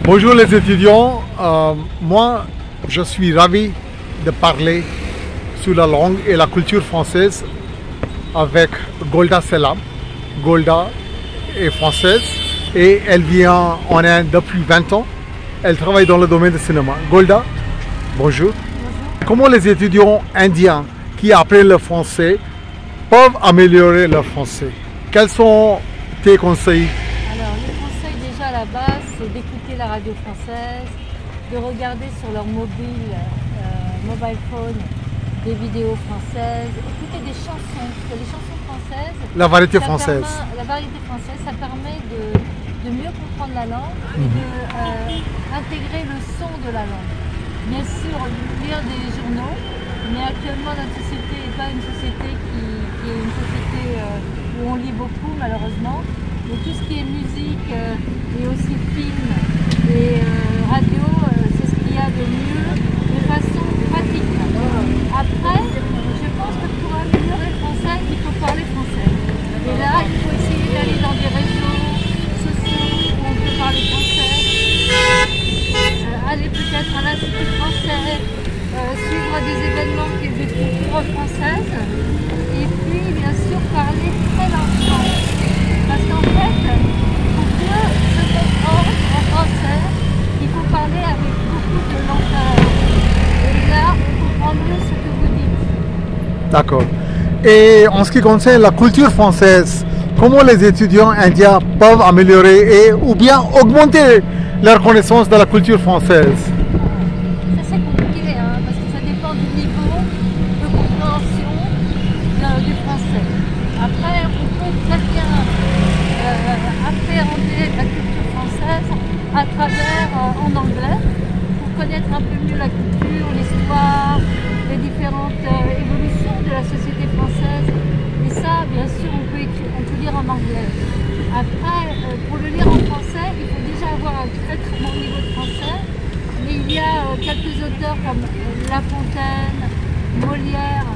Bonjour les étudiants, moi je suis ravi de parler sur la langue et la culture française avec Golda Selam. Golda est française et elle vient en Inde depuis 20 ans. Elle travaille dans le domaine du cinéma. Golda, bonjour. Comment les étudiants indiens qui apprennent le français peuvent améliorer leur français? Quels sont tes conseils? Alors, les conseils déjà à la base, c'est d'écouter la radio française, de regarder sur leur mobile phone des vidéos françaises, écouter des chansons, parce que les chansons françaises... La variété française. La variété française, ça permet de mieux comprendre la langue et d'intégrer le son de la langue. Bien sûr, lire des journaux, mais actuellement notre société n'est pas une société qui est une société où on lit beaucoup malheureusement. Donc tout ce qui est musique et aussi film et radio, c'est ce qu'il y a de mieux de façon pratique. Après, je pense que pour améliorer le français, il faut parler français. Et là, il faut essayer d'aller dans des réseaux sociaux où on peut parler français, aller peut-être à l'Institut français, suivre des événements qui est de culture française, et puis bien sûr parler très lentement. Parce qu'en fait, pour mieux se comprendre en français, il faut parler avec beaucoup de lenteur. Et là, on comprend mieux ce que vous dites. D'accord. Et en ce qui concerne la culture française, comment les étudiants indiens peuvent améliorer ou bien augmenter leur connaissance de la culture française? Ça c'est compliqué, hein, parce que ça dépend du niveau de compréhension du français. Après, on peut très bien appréhender la culture française à travers en anglais pour connaître un peu mieux la culture, l'histoire, les différentes évolutions de la société française. Et ça, bien sûr, on peut lire en anglais. Après, pour le lire en français, il faut déjà avoir un très très bon niveau de français. Mais il y a quelques auteurs comme La Fontaine, Molière,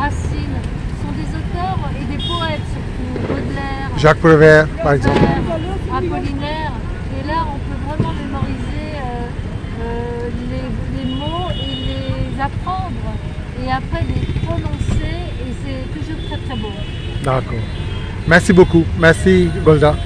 Racine, sont des auteurs et des poètes surtout, Baudelaire, Jacques Prévert, par exemple. Apollinaire. Et là, on peut vraiment mémoriser les mots et les apprendre. Et après les prononcer, et c'est toujours très très beau. D'accord. Merci beaucoup. Merci Golda.